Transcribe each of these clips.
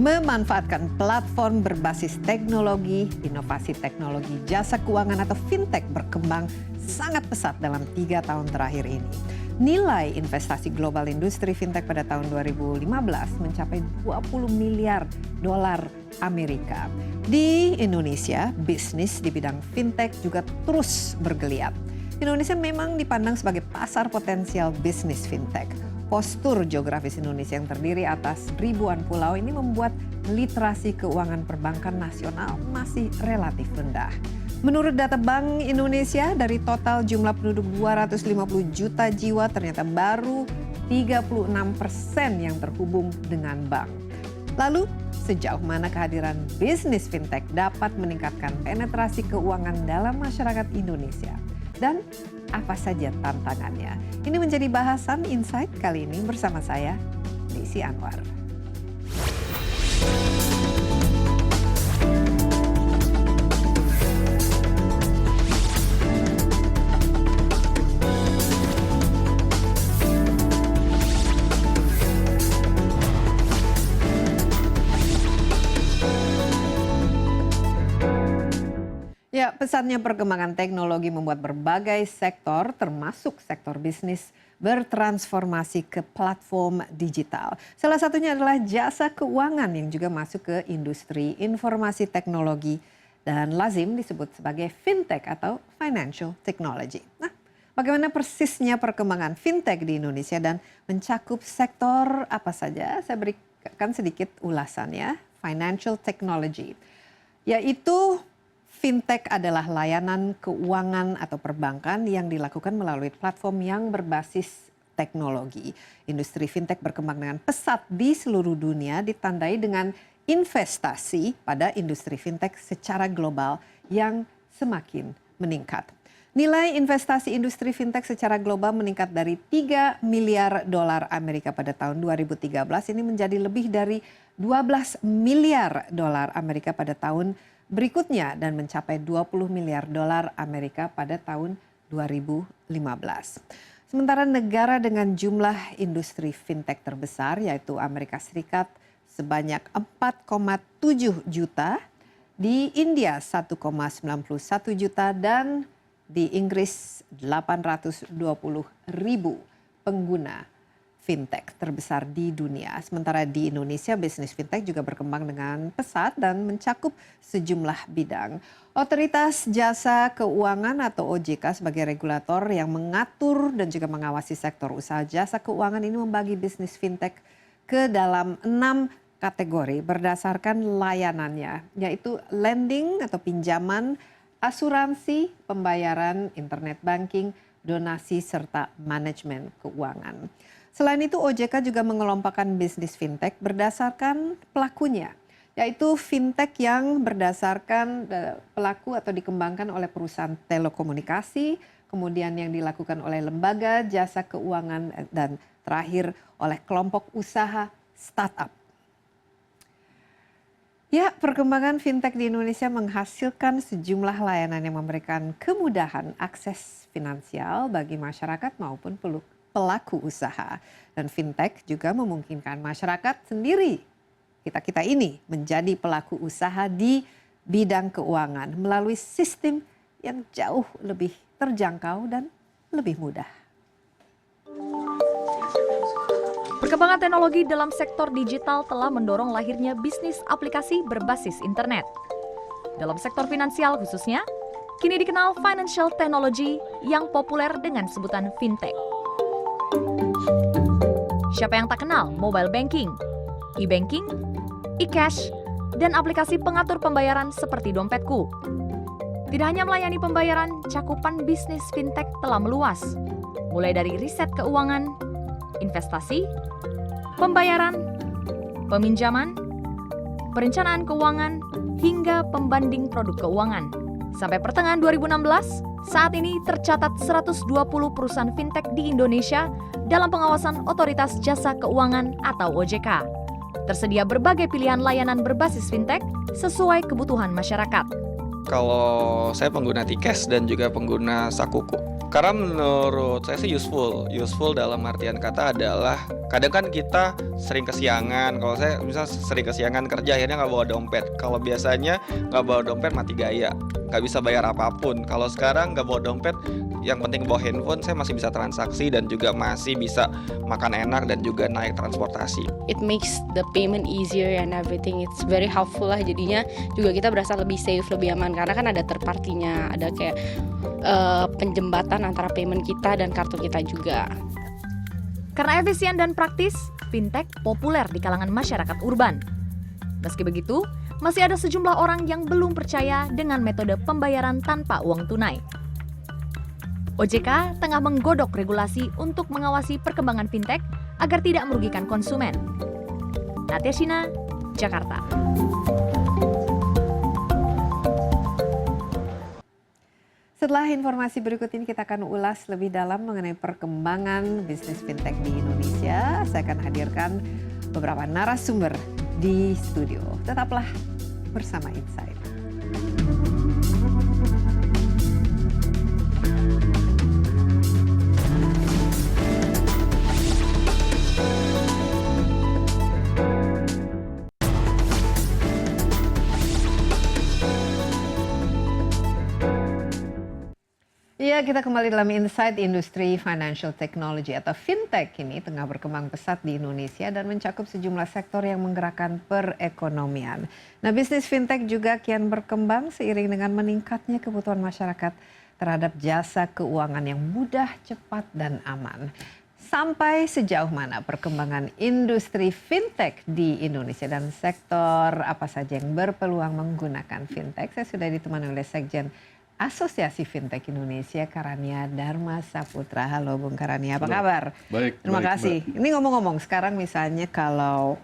memanfaatkan platform berbasis teknologi, inovasi teknologi jasa keuangan atau fintech berkembang sangat pesat dalam 3 tahun terakhir ini. Nilai investasi global industri fintech pada tahun 2015 mencapai 20 miliar dolar Amerika. Di Indonesia, bisnis di bidang fintech juga terus bergeliat. Indonesia memang dipandang sebagai pasar potensial bisnis fintech. Postur geografis Indonesia yang terdiri atas ribuan pulau ini membuat literasi keuangan perbankan nasional masih relatif rendah. Menurut data Bank Indonesia, dari total jumlah penduduk 250 juta jiwa, ternyata baru 36% yang terhubung dengan bank. Lalu, sejauh mana kehadiran bisnis fintech dapat meningkatkan penetrasi keuangan dalam masyarakat Indonesia? Dan apa saja tantangannya? Ini menjadi bahasan Insight kali ini bersama saya, Desi Anwar. Ya, pesatnya perkembangan teknologi membuat berbagai sektor, termasuk sektor bisnis, bertransformasi ke platform digital. Salah satunya adalah jasa keuangan yang juga masuk ke industri informasi teknologi dan lazim disebut sebagai fintech atau financial technology. Nah, bagaimana persisnya perkembangan fintech di Indonesia dan mencakup sektor apa saja? Saya berikan sedikit ulasannya. Financial technology, yaitu fintech adalah layanan keuangan atau perbankan yang dilakukan melalui platform yang berbasis teknologi. Industri fintech berkembang dengan pesat di seluruh dunia, ditandai dengan investasi pada industri fintech secara global yang semakin meningkat. Nilai investasi industri fintech secara global meningkat dari 3 miliar dolar Amerika pada tahun 2013 ini menjadi lebih dari 12 miliar dolar Amerika pada tahun berikutnya dan mencapai 20 miliar dolar Amerika pada tahun 2015. Sementara negara dengan jumlah industri fintech terbesar yaitu Amerika Serikat sebanyak 4,7 juta, di India 1,91 juta dan di Inggris 820 ribu pengguna fintech terbesar di dunia. Sementara di Indonesia, bisnis fintech juga berkembang dengan pesat dan mencakup sejumlah bidang. Otoritas Jasa Keuangan atau OJK sebagai regulator yang mengatur dan juga mengawasi sektor usaha jasa keuangan ini membagi bisnis fintech ke dalam 6 kategori berdasarkan layanannya, yaitu lending atau pinjaman, asuransi, pembayaran, internet banking, donasi, serta manajemen keuangan. Selain itu, OJK juga mengelompokkan bisnis fintech berdasarkan pelakunya, yaitu fintech yang berdasarkan pelaku atau dikembangkan oleh perusahaan telekomunikasi, kemudian yang dilakukan oleh lembaga jasa keuangan, dan terakhir oleh kelompok usaha startup. Ya, perkembangan fintech di Indonesia menghasilkan sejumlah layanan yang memberikan kemudahan akses finansial bagi masyarakat maupun pelaku usaha. Dan fintech juga memungkinkan masyarakat sendiri, kita-kita ini, menjadi pelaku usaha di bidang keuangan melalui sistem yang jauh lebih terjangkau dan lebih mudah. Perkembangan teknologi dalam sektor digital telah mendorong lahirnya bisnis aplikasi berbasis internet. Dalam sektor finansial khususnya, kini dikenal financial technology yang populer dengan sebutan fintech. Siapa yang tak kenal mobile banking, e-banking, e-cash, dan aplikasi pengatur pembayaran seperti Dompetku. Tidak hanya melayani pembayaran, cakupan bisnis fintech telah meluas, mulai dari riset keuangan, investasi, pembayaran, peminjaman, perencanaan keuangan, hingga pembanding produk keuangan. Sampai pertengahan 2016, saat ini tercatat 120 perusahaan fintech di Indonesia dalam pengawasan Otoritas Jasa Keuangan atau OJK. Tersedia berbagai pilihan layanan berbasis fintech sesuai kebutuhan masyarakat. Kalau saya pengguna Tcash dan juga pengguna Sakuku. Karena menurut saya sih useful dalam artian kata adalah kadang kan kita sering kesiangan. Kalau saya misal sering kesiangan kerja akhirnya nggak bawa dompet. Kalau biasanya nggak bawa dompet mati gaya, nggak bisa bayar apapun. Kalau sekarang nggak bawa dompet, yang penting bawa handphone, saya masih bisa transaksi dan juga masih bisa makan enak dan juga naik transportasi. It makes the payment easier and everything. It's very helpful lah, jadinya juga kita berasa lebih safe, lebih aman karena kan ada third party-nya, ada kayak penjembatan antara payment kita dan kartu kita juga. Karena efisien dan praktis, fintech populer di kalangan masyarakat urban. Meski begitu, masih ada sejumlah orang yang belum percaya dengan metode pembayaran tanpa uang tunai. OJK tengah menggodok regulasi untuk mengawasi perkembangan fintech agar tidak merugikan konsumen. Natia Shina, Jakarta. Setelah informasi berikut ini kita akan ulas lebih dalam mengenai perkembangan bisnis fintech di Indonesia. Saya akan hadirkan beberapa narasumber di studio. Tetaplah bersama Insight. Ya, kita kembali dalam Insight. Industri Financial Technology atau Fintech ini tengah berkembang pesat di Indonesia dan mencakup sejumlah sektor yang menggerakkan perekonomian. Nah, bisnis Fintech juga kian berkembang seiring dengan meningkatnya kebutuhan masyarakat terhadap jasa keuangan yang mudah, cepat, dan aman. Sampai sejauh mana perkembangan industri Fintech di Indonesia dan sektor apa saja yang berpeluang menggunakan Fintech? Saya sudah ditemani oleh Sekjen Asosiasi Fintech Indonesia, Karania Dharma Saputra. Halo Bung Karania, apa kabar? Baik. Terima baik, kasih. Mbak. Ini ngomong-ngomong, sekarang misalnya kalau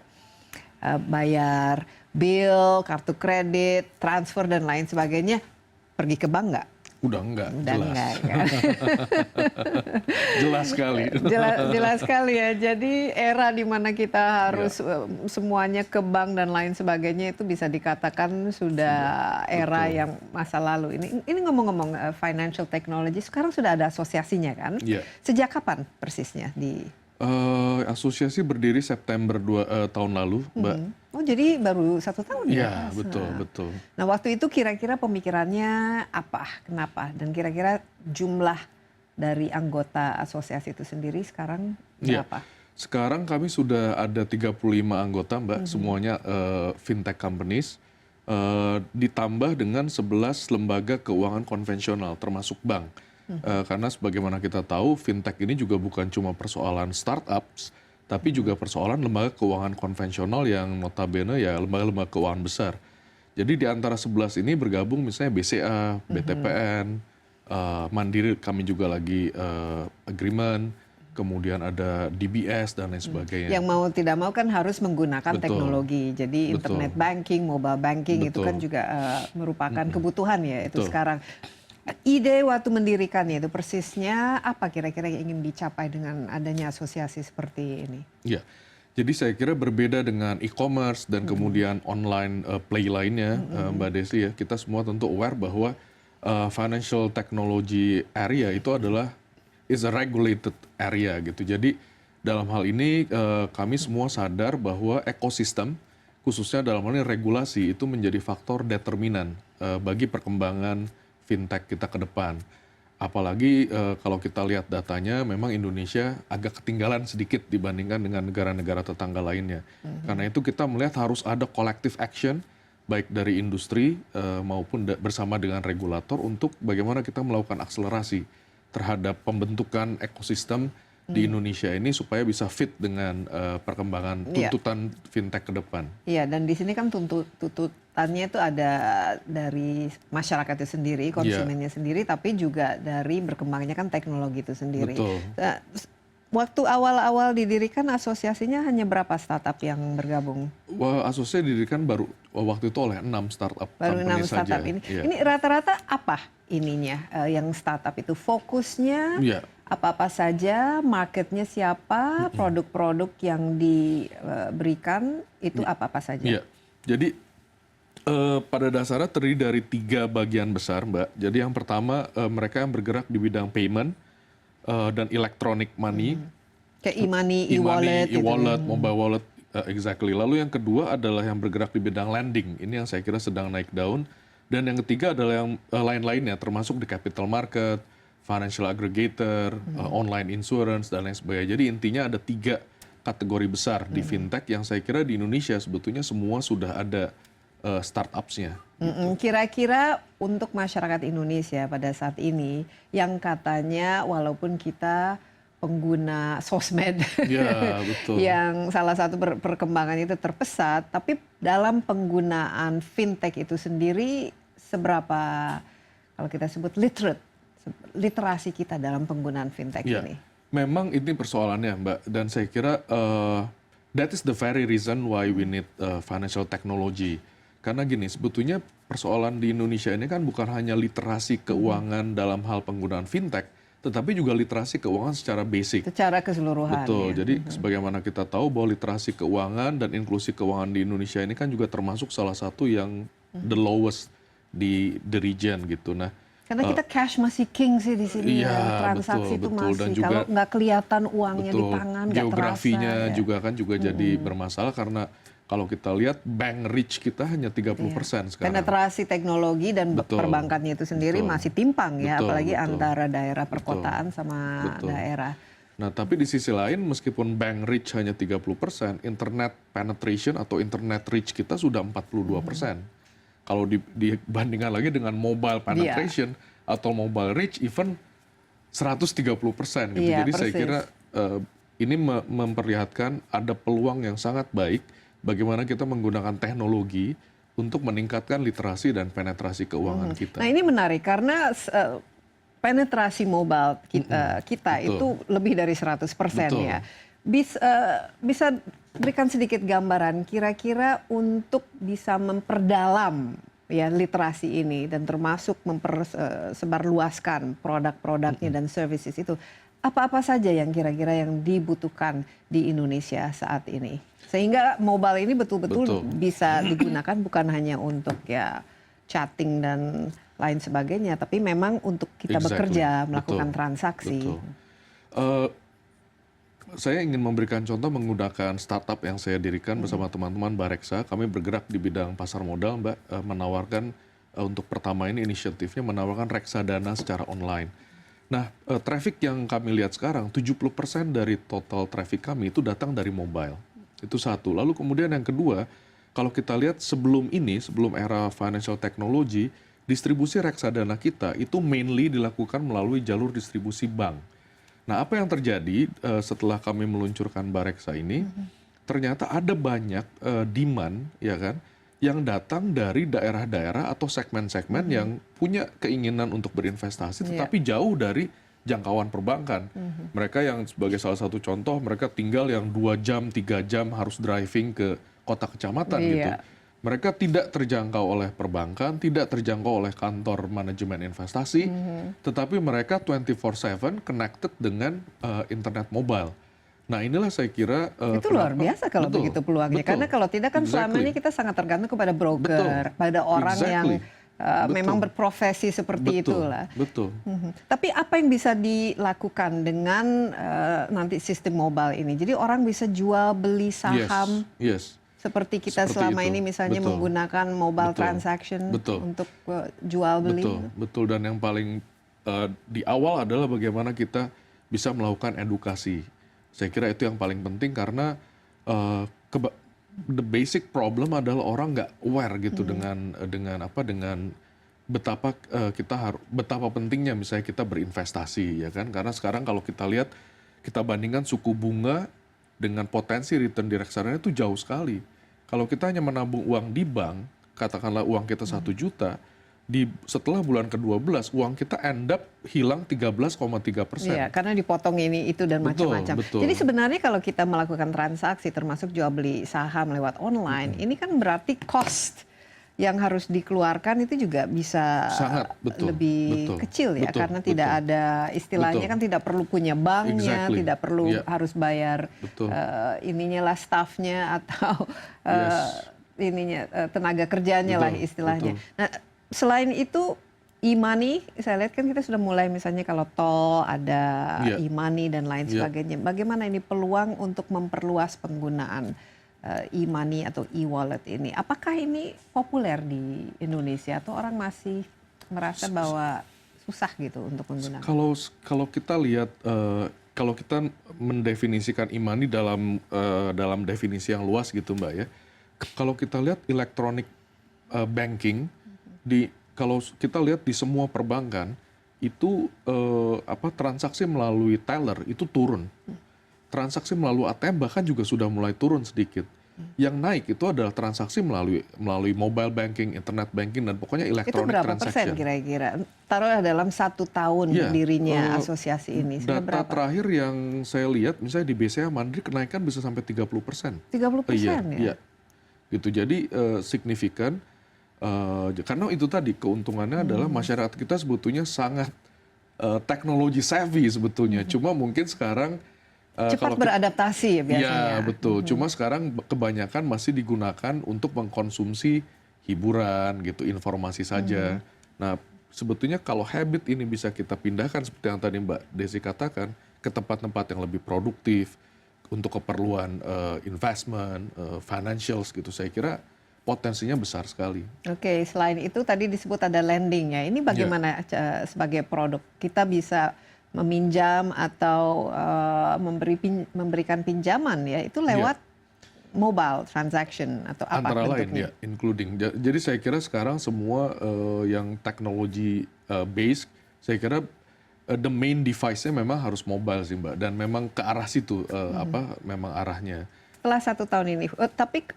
bayar bill, kartu kredit, transfer dan lain sebagainya, pergi ke bank nggak? Udah enggak, Udah jelas. enggak, kan? Jelas sekali. Jelas sekali ya. Jadi era di mana kita harus semuanya ke bank dan lain sebagainya itu bisa dikatakan sudah era betul. yang masa lalu. Ini ngomong-ngomong financial technology, sekarang sudah ada asosiasinya kan? Iya. Sejak kapan persisnya di? Asosiasi berdiri September tahun lalu, Mbak. Oh, jadi baru 1 tahun ya? Iya, betul. Nah, waktu itu kira-kira pemikirannya apa? Kenapa? Dan kira-kira jumlah dari anggota asosiasi itu sendiri sekarang Iya. berapa? Sekarang kami sudah ada 35 anggota, Mbak. Semuanya fintech companies. Ditambah dengan 11 lembaga keuangan konvensional, termasuk bank. Karena sebagaimana kita tahu, fintech ini juga bukan cuma persoalan startups, tapi juga persoalan lembaga keuangan konvensional yang notabene ya lembaga-lembaga keuangan besar. Jadi di antara 11 ini bergabung misalnya BCA, BTPN, Mandiri kami juga lagi agreement, kemudian ada DBS dan lain sebagainya. Yang mau tidak mau kan harus menggunakan Betul. teknologi. Jadi internet banking, mobile banking itu kan juga merupakan kebutuhan ya itu Betul. sekarang. Ide waktu mendirikannya itu persisnya apa kira-kira yang ingin dicapai dengan adanya asosiasi seperti ini? Ya, jadi saya kira berbeda dengan e-commerce dan kemudian online play lainnya, Mbak Desi ya, kita semua tentu aware bahwa financial technology area itu adalah is a regulated area gitu. Jadi dalam hal ini kami semua sadar bahwa ekosistem, khususnya dalam hal ini regulasi itu menjadi faktor determinan bagi perkembangan fintech kita ke depan. Apalagi kalau kita lihat datanya, memang Indonesia agak ketinggalan sedikit dibandingkan dengan negara-negara tetangga lainnya. Karena itu kita melihat harus ada collective action, baik dari industri maupun bersama dengan regulator untuk bagaimana kita melakukan akselerasi terhadap pembentukan ekosistem di Indonesia ini supaya bisa fit dengan perkembangan tuntutan fintech ke depan. Iya, dan di sini kan tuntutannya itu ada dari masyarakat itu sendiri, konsumennya sendiri, tapi juga dari berkembangnya kan teknologi itu sendiri. Betul. Nah, waktu awal-awal didirikan asosiasinya hanya berapa startup yang bergabung? Wah, asosiasi didirikan baru waktu itu oleh 6 startup Baru 6 company startup saja. ini. Iya. Ini rata-rata apa ininya yang startup itu fokusnya? Iya. Apa-apa saja, marketnya siapa, produk-produk yang diberikan itu apa-apa saja? Iya, jadi Pada dasarnya terdiri dari 3 bagian besar, Mbak. Jadi yang pertama mereka yang bergerak di bidang payment dan electronic money, Kayak e-money, e-wallet, gitu. e-wallet, mobile wallet, exactly. Lalu yang kedua adalah yang bergerak di bidang lending. Ini yang saya kira sedang naik daun. Dan yang ketiga adalah yang lain-lainnya, termasuk di capital market, financial aggregator, online insurance, dan lain sebagainya. Jadi intinya ada 3 kategori besar di fintech yang saya kira di Indonesia sebetulnya semua sudah ada startups-nya. Kira-kira untuk masyarakat Indonesia pada saat ini yang katanya walaupun kita pengguna sosmed Ya, betul. yang salah satu perkembangan itu terpesat, tapi dalam penggunaan fintech itu sendiri seberapa kalau kita sebut literasi kita dalam penggunaan fintech Ya, ini? memang ini persoalannya, Mbak. Dan saya kira that is the very reason why we need financial technology. Karena gini, sebetulnya persoalan di Indonesia ini kan bukan hanya literasi keuangan dalam hal penggunaan fintech, tetapi juga literasi keuangan secara basic. Secara keseluruhan. Betul. Ya. Jadi sebagaimana kita tahu bahwa literasi keuangan dan inklusi keuangan di Indonesia ini kan juga termasuk salah satu yang the lowest di the region gitu. Nah, Karena kita cash masih king sih di sini, iya, ya. Transaksi betul, itu betul. Dan masih. juga, Kalau nggak kelihatan uangnya di betul, tangan, nggak terasa. geografinya Ya. juga kan jadi bermasalah karena kalau kita lihat bank reach kita hanya 30% sekarang. Penetrasi teknologi dan Betul, perbankannya itu sendiri betul, masih timpang ya, betul, apalagi betul, antara daerah betul, perkotaan sama betul. daerah. Nah, tapi di sisi lain meskipun bank reach hanya 30%, internet penetration atau internet reach kita sudah 42%. Kalau dibandingkan lagi dengan mobile penetration atau mobile reach even 130% gitu. Iya, Jadi saya persis. kira ini memperlihatkan ada peluang yang sangat baik bagaimana kita menggunakan teknologi untuk meningkatkan literasi dan penetrasi keuangan kita. Nah ini menarik karena penetrasi mobile kita betul. itu lebih dari 100% Betul. ya. Bisa berikan sedikit gambaran kira-kira untuk bisa memperdalam ya literasi ini dan termasuk mempersebarluaskan produk-produknya dan services itu. Apa-apa saja yang kira-kira yang dibutuhkan di Indonesia saat ini? Sehingga mobile ini betul-betul bisa digunakan bukan hanya untuk ya chatting dan lain sebagainya, tapi memang untuk kita bekerja, melakukan transaksi. Betul. Saya ingin memberikan contoh menggunakan startup yang saya dirikan bersama teman-teman Bareksa. Kami bergerak di bidang pasar modal, Mbak, menawarkan untuk pertama ini inisiatifnya menawarkan reksadana secara online. Nah, traffic yang kami lihat sekarang, 70% dari total traffic kami itu datang dari mobile. Itu satu. Lalu kemudian yang kedua, kalau kita lihat sebelum ini, sebelum era financial technology, distribusi reksadana kita itu mainly dilakukan melalui jalur distribusi bank. Nah, apa yang terjadi setelah kami meluncurkan Bareksa ini, ternyata ada banyak demand, ya kan, yang datang dari daerah-daerah atau segmen-segmen yang punya keinginan untuk berinvestasi, tetapi jauh dari jangkauan perbankan. Mereka yang sebagai salah satu contoh, mereka tinggal yang 2 jam, 3 jam harus driving ke kota kecamatan gitu. Mereka tidak terjangkau oleh perbankan, tidak terjangkau oleh kantor manajemen investasi, tetapi mereka 24/7 connected dengan internet mobile. Nah, inilah saya kira itu luar biasa kalau begitu peluangnya. Karena kalau tidak kan selama ini kita sangat tergantung kepada broker, pada orang yang memang berprofesi seperti itulah. Betul. Tapi apa yang bisa dilakukan dengan nanti sistem mobile ini? Jadi orang bisa jual beli saham seperti kita selama ini misalnya menggunakan mobile transaction untuk jual beli. Betul. Dan yang paling di awal adalah bagaimana kita bisa melakukan edukasi. Saya kira itu yang paling penting karena the basic problem adalah orang nggak aware gitu dengan betapa betapa pentingnya misalnya kita berinvestasi, ya kan? Karena sekarang kalau kita lihat, kita bandingkan suku bunga dengan potensi return di reksadana itu jauh sekali. Kalau kita hanya menabung uang di bank, katakanlah uang kita 1 juta, setelah bulan ke-12 uang kita end up hilang 13,3%. Iya, karena dipotong ini itu dan macam-macam. Jadi sebenarnya kalau kita melakukan transaksi termasuk jual beli saham lewat online, ini kan berarti cost yang harus dikeluarkan itu juga bisa lebih kecil ya, karena tidak ada istilahnya kan tidak perlu punya banknya, tidak perlu harus bayar ininya lah staffnya atau tenaga kerjanya lah Betul, istilahnya. betul. Nah, selain itu e-money, saya lihat kan kita sudah mulai misalnya kalau tol ada Iya. e-money dan lain Iya. sebagainya. Bagaimana ini peluang untuk memperluas penggunaan e-money atau e-wallet ini? Apakah ini populer di Indonesia atau orang masih merasa bahwa susah gitu untuk menggunakan? Kalau kita lihat, kalau kita mendefinisikan e-money dalam definisi yang luas gitu Mbak ya, kalau kita lihat electronic banking, kalau kita lihat di semua perbankan itu transaksi melalui teller itu turun, transaksi melalui ATM bahkan juga sudah mulai turun sedikit. Yang naik itu adalah transaksi melalui mobile banking, internet banking, dan pokoknya Itu electronic berapa transaction. persen kira-kira? Taruhlah dalam 1 tahun Iya, berdirinya asosiasi ini. Sudah Data berapa? terakhir yang saya lihat, misalnya di BCA Mandiri kenaikan bisa sampai 30%. 30% Iya, ya? iya. Gitu, jadi signifikan. Karena itu tadi keuntungannya adalah masyarakat kita sebetulnya sangat teknologi savvy sebetulnya. Cuma mungkin sekarang Cepat beradaptasi ya biasanya. iya, betul. Cuma sekarang kebanyakan masih digunakan untuk mengkonsumsi hiburan gitu, informasi saja. Nah, sebetulnya kalau habit ini bisa kita pindahkan seperti yang tadi Mbak Desi katakan ke tempat-tempat yang lebih produktif untuk keperluan investment, financials gitu. Saya kira potensinya besar sekali. Oke, selain itu tadi disebut ada lending ya. Ini bagaimana sebagai produk kita bisa meminjam atau memberikan pinjaman ya? Itu lewat mobile transaction atau apa Antara lain bentuknya? ya, including. Jadi saya kira sekarang semua yang teknologi based, saya kira the main device-nya memang harus mobile sih Mbak, dan memang ke arah situ memang arahnya. Setelah 1 tahun ini, tapi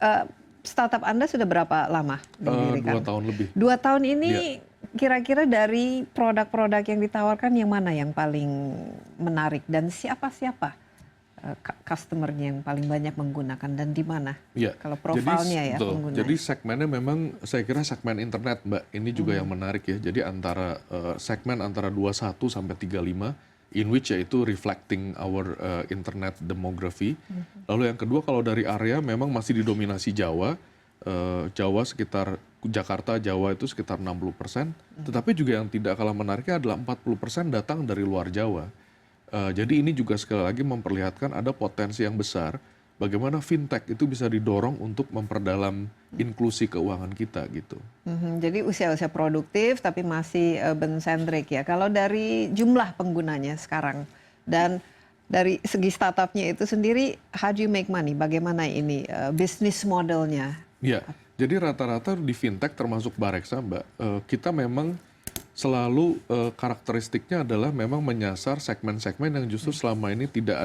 startup Anda sudah berapa lama 2 tahun lebih. 2 tahun ini kira-kira dari produk-produk yang ditawarkan yang mana yang paling menarik dan siapa-siapa customer-nya yang paling banyak menggunakan dan di mana? Ya, Kalau profilnya ya pengguna. Jadi segmennya memang saya kira segmen internet Mbak, ini juga yang menarik ya. Jadi segmen antara 21 sampai 35 in which yaitu reflecting our internet demography. Lalu yang kedua kalau dari area memang masih didominasi Jawa. Jawa sekitar Jakarta, Jawa itu sekitar 60%. Tetapi juga yang tidak kalah menariknya adalah 40% datang dari luar Jawa. Jadi ini juga sekali lagi memperlihatkan ada potensi yang besar bagaimana fintech itu bisa didorong untuk memperdalam inklusi keuangan kita gitu. Jadi usia-usia produktif tapi masih urban-centric ya. Kalau dari jumlah penggunanya sekarang dan dari segi startupnya itu sendiri, how do you make money? Bagaimana ini bisnis modelnya? Ya, jadi rata-rata di fintech termasuk Bareksa Mbak, kita memang selalu karakteristiknya adalah memang menyasar segmen-segmen yang justru selama ini tidak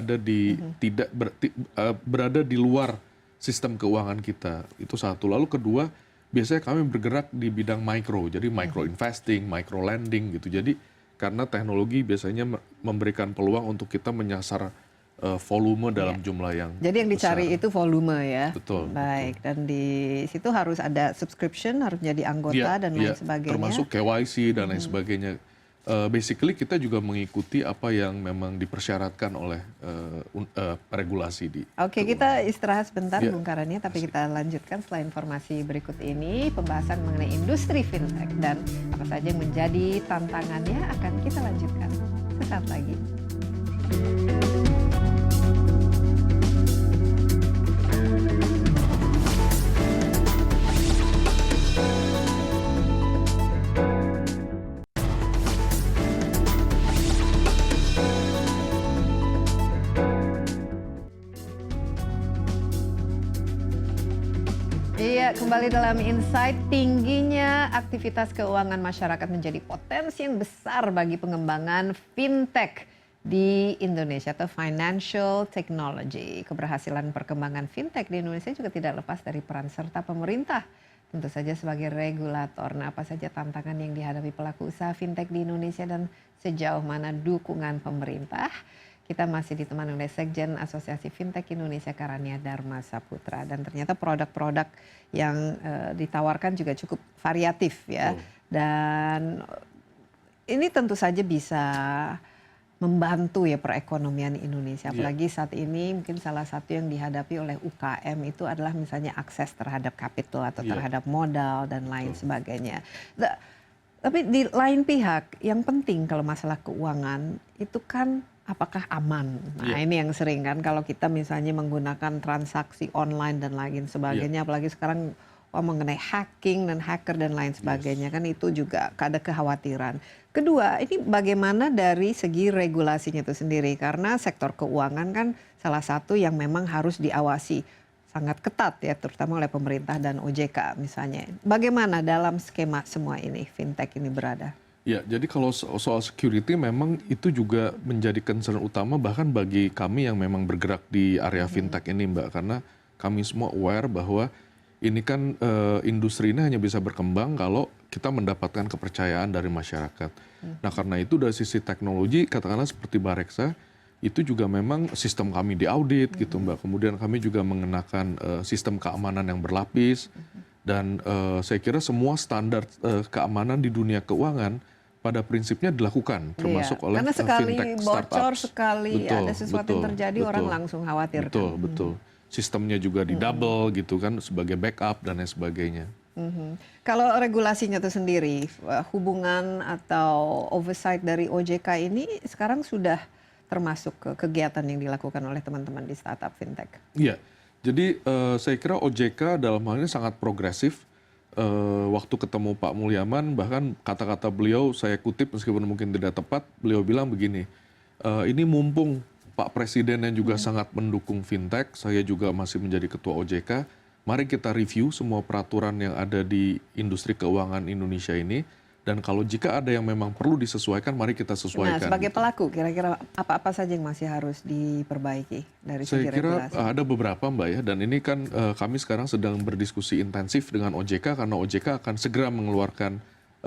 berada di luar sistem keuangan kita. Itu satu. Lalu kedua, biasanya kami bergerak di bidang micro, jadi micro investing, micro lending gitu. Jadi karena teknologi biasanya memberikan peluang untuk kita menyasar volume dalam jumlah yang Jadi yang dicari besar. itu volume ya. Betul. Baik, dan di situ harus ada subscription, harus menjadi anggota dan lain sebagainya. Termasuk KYC dan lain sebagainya. Basically kita juga mengikuti apa yang memang dipersyaratkan oleh regulasi di. Oke, kita istirahat sebentar Ya. Bung Karania, tapi kita lanjutkan setelah informasi berikut ini, pembahasan mengenai industri fintech dan apa saja yang menjadi tantangannya akan kita lanjutkan sesaat lagi. Iya, kembali dalam Insight. Tingginya aktivitas keuangan masyarakat menjadi potensi yang besar bagi pengembangan fintech di Indonesia atau financial technology. Keberhasilan perkembangan fintech di Indonesia juga tidak lepas dari peran serta pemerintah. Tentu saja sebagai regulator. Nah, apa saja tantangan yang dihadapi pelaku usaha fintech di Indonesia dan sejauh mana dukungan pemerintah? Kita masih ditemani oleh Sekjen Asosiasi Fintech Indonesia Karania Dharma Saputra, dan ternyata produk-produk yang ditawarkan juga cukup variatif ya. Dan ini tentu saja bisa membantu ya perekonomian Indonesia. Iya. Apalagi saat ini mungkin salah satu yang dihadapi oleh UKM itu adalah misalnya akses terhadap capital atau Iya. terhadap modal dan lain Betul. sebagainya. Tapi di lain pihak yang penting kalau masalah keuangan itu kan apakah aman. Nah, Iya. ini yang sering kan kalau kita misalnya menggunakan transaksi online dan lain sebagainya, apalagi sekarang mengenai hacking dan hacker dan lain sebagainya, kan itu juga ada kekhawatiran. Kedua, ini bagaimana dari segi regulasinya itu sendiri, karena sektor keuangan kan salah satu yang memang harus diawasi sangat ketat ya, terutama oleh pemerintah dan OJK misalnya. Bagaimana dalam skema semua ini fintech ini berada? Ya, jadi kalau soal security memang itu juga menjadi concern utama bahkan bagi kami yang memang bergerak di area fintech ini, Mbak, karena kami semua aware bahwa ini kan industri ini hanya bisa berkembang kalau kita mendapatkan kepercayaan dari masyarakat. Nah, karena itu dari sisi teknologi, katakanlah seperti Bareksa, itu juga memang sistem kami diaudit gitu, Mbak. Kemudian kami juga mengenakan sistem keamanan yang berlapis, dan saya kira semua standar keamanan di dunia keuangan pada prinsipnya dilakukan, termasuk oleh karena sekali fintech bocor, startups. sekali Betul, ada sesuatu yang betul, terjadi, orang betul. langsung khawatir. Betul, kan? betul. Sistemnya juga di double gitu kan sebagai backup dan lain sebagainya. Kalau regulasinya itu sendiri, hubungan atau oversight dari OJK ini sekarang sudah termasuk ke kegiatan yang dilakukan oleh teman-teman di startup fintech. Iya, jadi saya kira OJK dalam hal ini sangat progresif. Waktu ketemu Pak Mulyaman, bahkan kata-kata beliau saya kutip meskipun mungkin tidak tepat, beliau bilang begini, ini mumpung Pak Presiden yang juga sangat mendukung fintech, saya juga masih menjadi ketua OJK, mari kita review semua peraturan yang ada di industri keuangan Indonesia ini, dan kalau jika ada yang memang perlu disesuaikan, mari kita sesuaikan. Nah, sebagai gitu. pelaku, kira-kira apa-apa saja yang masih harus diperbaiki dari segi Saya kira regulasi? ada beberapa, Mbak, ya, dan ini kan kami sekarang sedang berdiskusi intensif dengan OJK karena OJK akan segera mengeluarkan,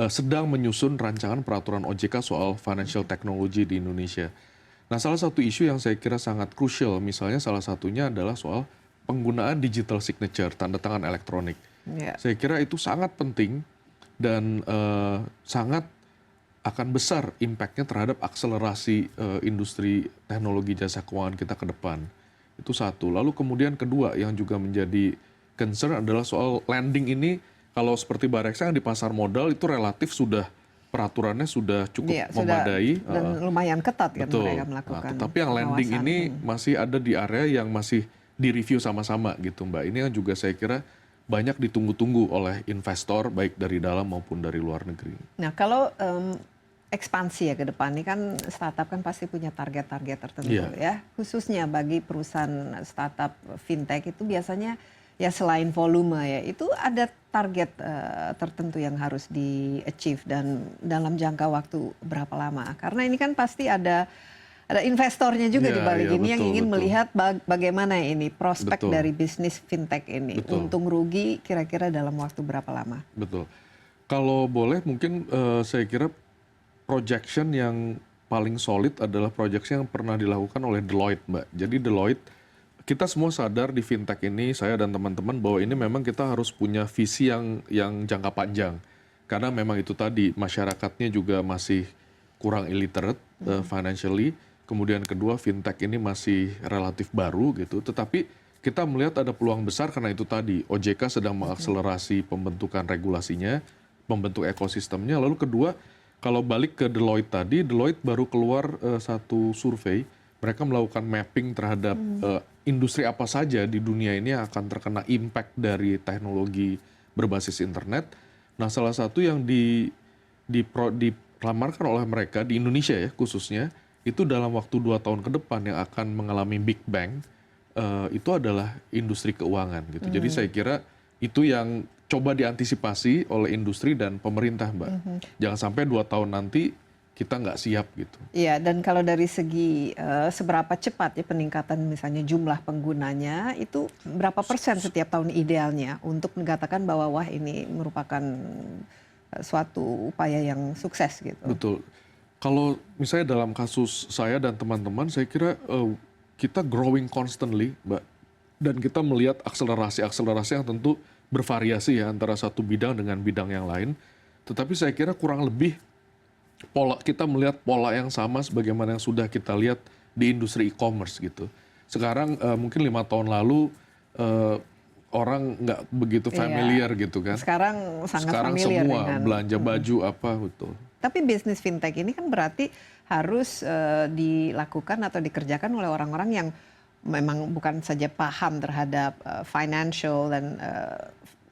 sedang menyusun rancangan peraturan OJK soal financial technology di Indonesia. Nah, salah satu isu yang saya kira sangat krusial, misalnya salah satunya adalah soal penggunaan digital signature, tanda tangan elektronik. Ya. Saya kira itu sangat penting dan sangat akan besar impact-nya terhadap akselerasi industri teknologi jasa keuangan kita ke depan. Itu satu. Lalu kemudian kedua yang juga menjadi concern adalah soal lending ini, kalau seperti Bareksa yang di pasar modal itu relatif sudah peraturannya sudah cukup Iya, memadai. dan lumayan ketat kan Betul. mereka melakukan. Nah, tetapi yang lending pengawasan. ini masih ada di area yang masih direview sama-sama gitu, Mbak. Ini yang juga saya kira banyak ditunggu-tunggu oleh investor baik dari dalam maupun dari luar negeri. Nah, kalau ekspansi ya ke depan ini kan startup kan pasti punya target-target tertentu ya. Khususnya bagi perusahaan startup fintech itu biasanya ya selain volume ya, itu ada target tertentu yang harus di-achieve dan dalam jangka waktu berapa lama. Karena ini kan pasti ada investornya juga Iya, di balik iya, ini yang betul, ingin betul. melihat bagaimana ini prospek Betul. dari bisnis fintech ini. Betul. Untung rugi kira-kira dalam waktu berapa lama? Betul. Kalau boleh mungkin saya kira projection yang paling solid adalah projection yang pernah dilakukan oleh Deloitte, Mbak. Jadi Deloitte, kita semua sadar di fintech ini, saya dan teman-teman, bahwa ini memang kita harus punya visi yang jangka panjang. Karena memang itu tadi, masyarakatnya juga masih kurang illiterate financially. Kemudian kedua, fintech ini masih relatif baru gitu. Tetapi kita melihat ada peluang besar karena itu tadi, OJK sedang mengakselerasi pembentukan regulasinya, membentuk ekosistemnya. Lalu kedua, kalau balik ke Deloitte tadi, Deloitte baru keluar satu survei, mereka melakukan mapping terhadap industri apa saja di dunia ini yang akan terkena impact dari teknologi berbasis internet. Nah, salah satu yang dilamarkan oleh mereka di Indonesia ya khususnya, itu dalam waktu 2 tahun ke depan yang akan mengalami Big Bang, itu adalah industri keuangan gitu. Jadi saya kira itu yang coba diantisipasi oleh industri dan pemerintah, Mbak. Jangan sampai 2 tahun nanti kita nggak siap gitu. Iya, dan kalau dari segi seberapa cepat ya peningkatan misalnya jumlah penggunanya, itu berapa persen setiap tahun idealnya untuk mengatakan bahwa wah ini merupakan suatu upaya yang sukses gitu. Betul. Kalau misalnya dalam kasus saya dan teman-teman, saya kira kita growing constantly, Mbak. Dan kita melihat akselerasi-akselerasi yang tentu bervariasi ya antara satu bidang dengan bidang yang lain. Tetapi saya kira kurang lebih kita melihat pola yang sama sebagaimana yang sudah kita lihat di industri e-commerce gitu. Sekarang mungkin 5 tahun lalu orang nggak begitu familiar gitu kan. Sekarang sangat Sekarang familiar semua dengan belanja baju apa betul. Tapi bisnis fintech ini kan berarti harus dilakukan atau dikerjakan oleh orang-orang yang memang bukan saja paham terhadap financial dan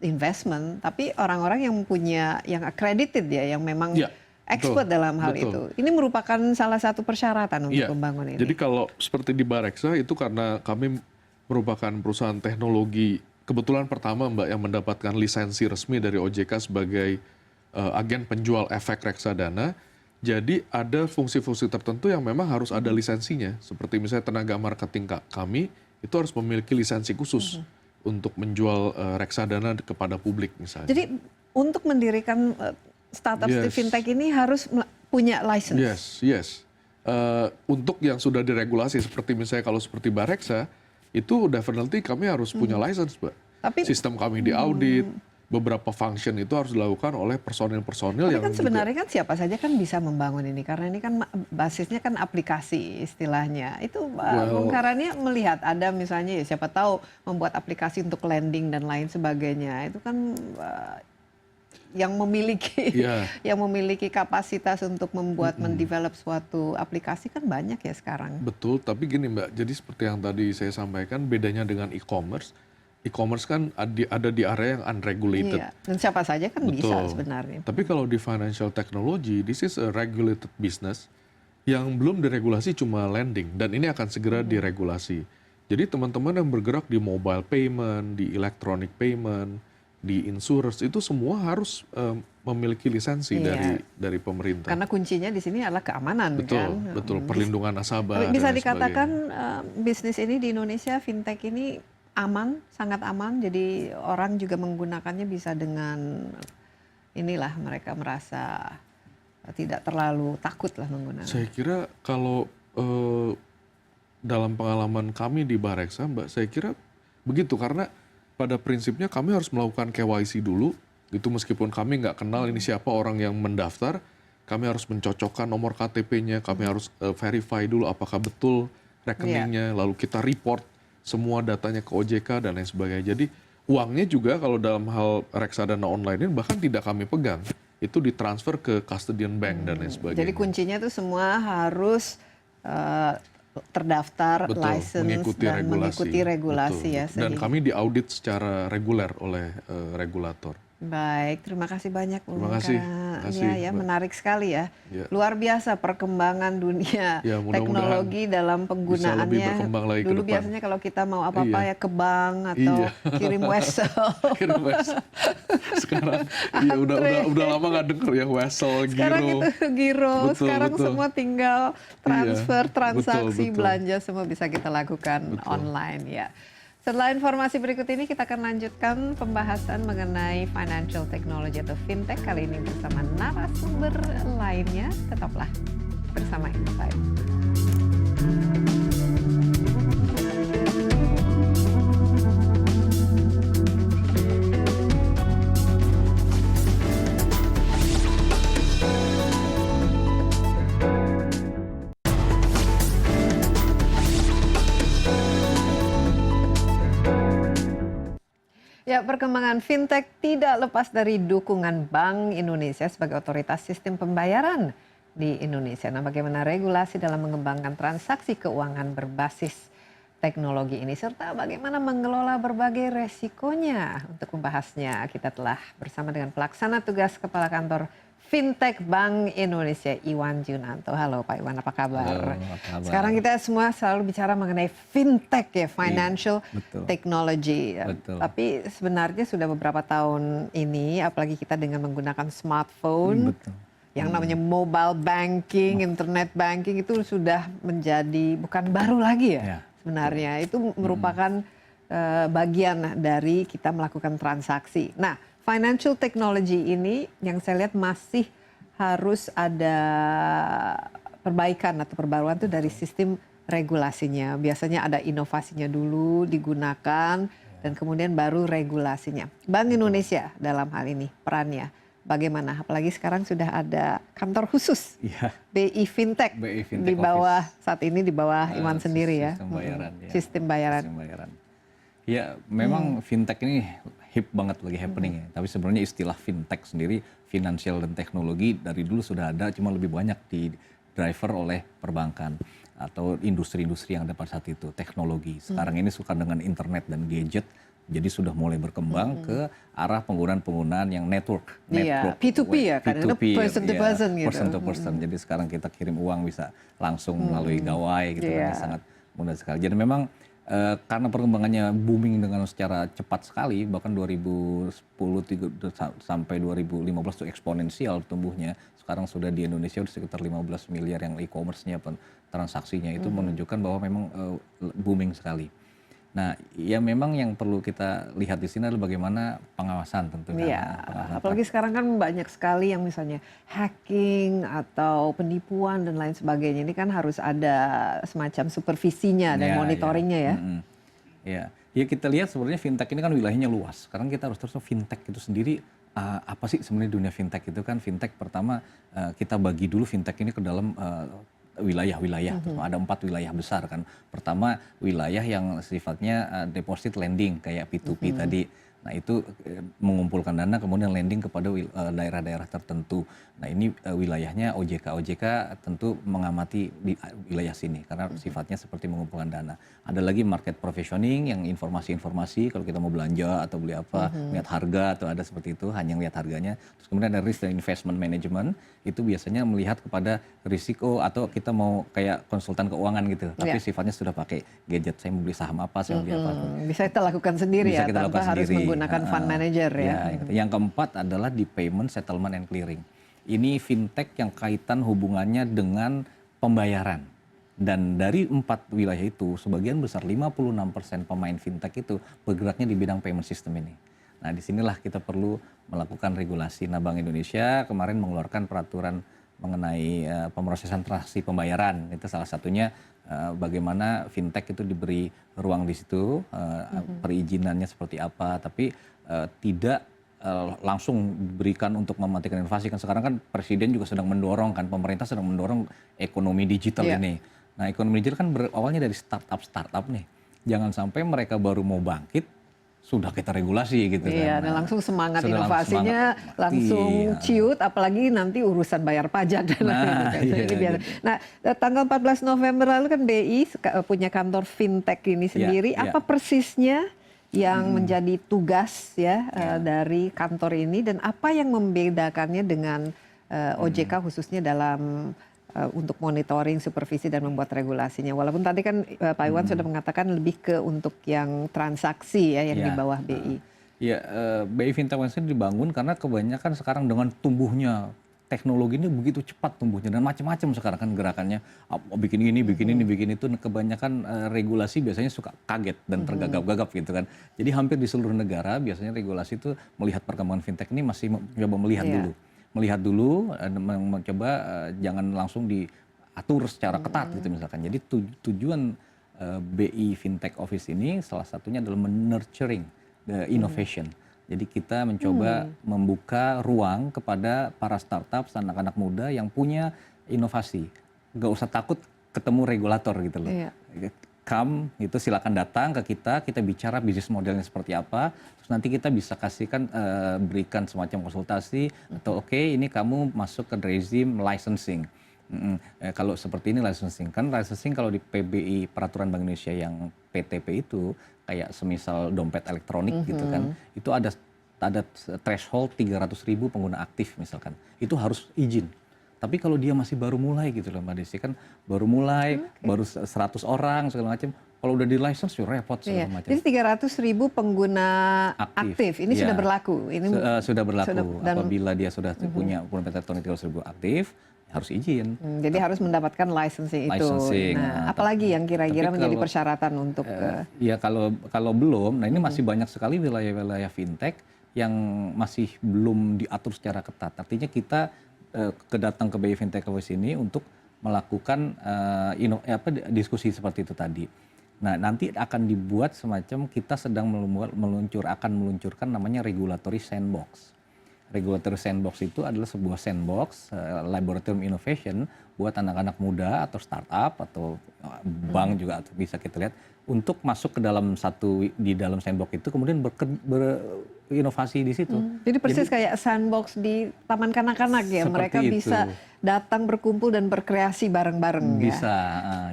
investment, tapi orang-orang yang punya, yang accredited ya, yang memang Ya, expert betul, dalam hal betul. itu. Ini merupakan salah satu persyaratan untuk Iya. membangun ini. Jadi kalau seperti di Bareksa itu karena kami merupakan perusahaan teknologi kebetulan pertama Mbak yang mendapatkan lisensi resmi dari OJK sebagai agen penjual efek reksadana. Jadi ada fungsi-fungsi tertentu yang memang harus ada lisensinya. Seperti misalnya tenaga marketing kami itu harus memiliki lisensi khusus untuk menjual reksadana kepada publik misalnya. Jadi untuk mendirikan startup Yes. fintech ini harus punya license. Yes. Untuk yang sudah diregulasi seperti misalnya kalau seperti Bareksa itu definitely kami harus punya license, Mbak. Tapi Sistem kami diaudit, beberapa function itu harus dilakukan oleh personil-personil Tapi yang kan sebenarnya kan siapa saja kan bisa membangun ini karena ini kan basisnya kan aplikasi istilahnya. Itu Bung Karania melihat ada misalnya ya siapa tahu membuat aplikasi untuk lending dan lain sebagainya. Itu kan yang memiliki Iya. yang memiliki kapasitas untuk membuat mendevelop suatu aplikasi kan banyak ya sekarang. Betul, tapi gini Mbak, jadi seperti yang tadi saya sampaikan bedanya dengan e-commerce kan ada di area yang unregulated. Iya. Dan siapa saja kan bisa Betul. sebenarnya. Tapi kalau di financial technology, this is a regulated business yang belum diregulasi cuma lending dan ini akan segera diregulasi. Jadi teman-teman yang bergerak di mobile payment, di electronic payment, di insurance itu semua harus memiliki lisensi Iya. dari pemerintah. Karena kuncinya di sini adalah keamanan Betul, kan. betul. Perlindungan nasabah. Tapi bisa dan lain dikatakan sebagainya. bisnis ini di Indonesia fintech ini aman, sangat aman. Jadi orang juga menggunakannya bisa dengan inilah mereka merasa tidak terlalu takut lah menggunakan. Saya kira kalau dalam pengalaman kami di Bareksa, Mbak, saya kira begitu karena pada prinsipnya kami harus melakukan KYC dulu, gitu meskipun kami nggak kenal ini siapa orang yang mendaftar, kami harus mencocokkan nomor KTP-nya, kami harus verify dulu apakah betul rekeningnya, lalu kita report semua datanya ke OJK dan lain sebagainya. Jadi uangnya juga kalau dalam hal reksadana online ini bahkan tidak kami pegang, itu ditransfer ke custodian bank dan lain sebagainya. Jadi kuncinya itu semua harus terdaftar, Betul, license dan mengikuti regulasi betul. ya. Dan sehingga- kami diaudit secara reguler oleh regulator. Baik, terima kasih banyak Bung Terima kasih, Karania. kasih, Ya, Mbak. menarik sekali ya. Ya. Luar biasa perkembangan dunia Ya, mudah-mudahan teknologi dalam penggunaannya. lebih berkembang lagi ke Dulu depan. biasanya kalau kita mau apa-apa Iya. ya ke bank atau Iya. kirim wesel. Kira sekarang ya udah lama nggak denger ya wesel, Sekarang giro. itu giro, Betul, sekarang betul. semua tinggal transfer, Iya, transaksi, betul. belanja semua bisa kita lakukan Betul. online ya. Setelah informasi berikut ini kita akan lanjutkan pembahasan mengenai financial technology atau fintech kali ini bersama narasumber lainnya. Tetaplah bersama Insight. Ya, perkembangan fintech tidak lepas dari dukungan Bank Indonesia sebagai otoritas sistem pembayaran di Indonesia. Nah, bagaimana regulasi dalam mengembangkan transaksi keuangan berbasis teknologi ini serta bagaimana mengelola berbagai resikonya. Untuk membahasnya, kita telah bersama dengan pelaksana tugas Kepala Kantor Fintech Bank Indonesia, Iwan Junanto. Halo Pak Iwan, apa kabar? Halo, apa kabar? Sekarang kita semua selalu bicara mengenai fintech ya, financial betul. technology. Betul. Tapi sebenarnya sudah beberapa tahun ini, apalagi kita dengan menggunakan smartphone, Betul. yang namanya mobile banking, internet banking itu sudah menjadi bukan baru lagi ya. Ya. Sebenarnya itu merupakan bagian dari kita melakukan transaksi. Nah, financial technology ini yang saya lihat masih harus ada perbaikan atau perbaruan itu dari sistem regulasinya. Biasanya ada inovasinya dulu digunakan dan kemudian baru regulasinya. Bank Indonesia dalam hal ini perannya bagaimana? Apalagi sekarang sudah ada kantor khusus Iya, BI Fintech, BI Fintech di bawah Office. saat ini di bawah Iwan sendiri ya. Sistem bayaran. Ya. Sistem bayaran. Sistem bayaran. Ya, memang fintech ini hip banget lagi happening ya. Tapi sebenarnya istilah fintech sendiri, finansial dan teknologi dari dulu sudah ada, cuma lebih banyak di driver oleh perbankan atau industri-industri yang ada pada saat itu, teknologi. Sekarang ini suka dengan internet dan gadget, jadi sudah mulai berkembang ke arah penggunaan-penggunaan yang network. Iya, P2P ya, kadang-kadang P2P, person to person gitu. Person to person. Jadi sekarang kita kirim uang bisa langsung melalui gawai gitu kan, Iya. sangat mudah sekali. Jadi memang karena perkembangannya booming dengan secara cepat sekali, bahkan sampai 2015 itu eksponensial tumbuhnya. Sekarang sudah di Indonesia sudah sekitar 15 miliar yang e-commerce-nya, transaksinya itu menunjukkan bahwa memang booming sekali. Nah, ya memang yang perlu kita lihat di sini adalah bagaimana pengawasan tentunya. Iya, apalagi sekarang kan banyak sekali yang misalnya hacking atau penipuan dan lain sebagainya. Ini kan harus ada semacam supervisinya dan Ya, monitoringnya ya. Ya, ya kita lihat sebenarnya fintech ini kan wilayahnya luas. Sekarang kita harus terus fintech itu sendiri apa sih sebenarnya dunia fintech itu kan? Fintech pertama kita bagi dulu fintech ini ke dalam wilayah-wilayah. Ada 4 wilayah besar kan. Pertama wilayah yang sifatnya deposit lending kayak P2P tadi. Nah itu mengumpulkan dana kemudian lending kepada daerah-daerah tertentu. Nah ini wilayahnya OJK tentu mengamati di wilayah sini karena sifatnya seperti mengumpulkan dana. Ada lagi market provisioning yang informasi-informasi kalau kita mau belanja atau beli apa, lihat harga atau ada seperti itu, hanya lihat harganya. Terus kemudian ada risk dan investment management, itu biasanya melihat kepada risiko atau kita mau kayak konsultan keuangan gitu, tapi sifatnya sudah pakai gadget, saya mau beli saham apa, saya mau beli apa. Bisa kita lakukan sendiri Bisa ya, kita tanpa lakukan harus sendiri. menggunakan fund manager ya. Yang keempat adalah di payment, settlement, and clearing. Ini fintech yang kaitan hubungannya dengan pembayaran. Dan dari 4 wilayah itu, sebagian besar 56% pemain fintech itu bergeraknya di bidang payment system ini. Nah, disinilah kita perlu melakukan regulasi. Nah, Bank Indonesia kemarin mengeluarkan peraturan mengenai pemrosesan transaksi pembayaran. Itu salah satunya bagaimana fintech itu diberi ruang di situ, perizinannya seperti apa, tapi tidak langsung diberikan untuk mematikan inovasi. Kan sekarang kan Presiden juga sedang mendorong kan, pemerintah sedang mendorong ekonomi digital ini. Nah, ekonomi digital kan berawalnya dari startup nih. Jangan sampai mereka baru mau bangkit, sudah kita regulasi gitu Iya, kan. dan langsung semangat Sudah inovasinya langsung ciut, apalagi nanti urusan bayar pajak dan lain-lain. Nah, tanggal 14 November lalu kan BI punya kantor fintech ini sendiri. Apa persisnya yang menjadi tugas ya dari kantor ini dan apa yang membedakannya dengan OJK khususnya dalam untuk monitoring, supervisi dan membuat regulasinya. Walaupun tadi kan Pak Iwan sudah mengatakan lebih ke untuk yang transaksi ya yang di bawah BI. Ya, BI Fintech ini dibangun karena kebanyakan sekarang dengan tumbuhnya teknologi ini begitu cepat tumbuhnya dan macam-macam sekarang kan gerakannya bikin ini, bikin itu. Kebanyakan regulasi biasanya suka kaget dan tergagap-gagap gitu kan. Jadi hampir di seluruh negara biasanya regulasi itu melihat perkembangan fintech ini masih mencoba melihat dulu, mencoba jangan langsung diatur secara ketat gitu misalkan. Jadi tujuan BI Fintech Office ini salah satunya adalah nurturing the innovation. Jadi kita mencoba membuka ruang kepada para startup, anak-anak muda yang punya inovasi. Gak usah takut ketemu regulator gitu loh. Come, itu silakan datang ke kita bicara bisnis modelnya seperti apa, terus nanti kita bisa kasihkan, berikan semacam konsultasi, atau oke, ini kamu masuk ke rezim licensing. Kalau seperti ini licensing, kan licensing kalau di PBI, Peraturan Bank Indonesia yang PTP itu, kayak semisal dompet elektronik gitu kan, itu ada threshold 300.000 pengguna aktif misalkan, itu harus izin. Tapi kalau dia masih baru mulai gitu loh Mbak Desi, kan baru mulai, baru 100 orang segala macam, kalau udah di license ya repot segala macam. Jadi 300.000 pengguna aktif, ini sudah berlaku? Ini sudah berlaku, apabila dia sudah punya dompet elektronik 300.000 aktif, harus izin. Jadi harus mendapatkan licensing itu. Nah, apalagi yang kira-kira menjadi persyaratan untuk... Ya kalau belum, nah ini masih banyak sekali wilayah-wilayah fintech yang masih belum diatur secara ketat. Artinya kita kedatang ke BI Fintech Office ini untuk melakukan diskusi seperti itu tadi. Nah, nanti akan dibuat semacam kita sedang meluncurkan namanya regulatory sandbox. Regulatory Sandbox itu adalah sebuah sandbox laboratorium innovation buat anak-anak muda atau startup atau bank juga atau bisa kita lihat untuk masuk ke dalam di dalam sandbox itu kemudian berinovasi di situ. Jadi persis kayak sandbox di taman kanak-kanak ya, Seperti mereka itu. bisa datang berkumpul dan berkreasi bareng-bareng ya. Bisa,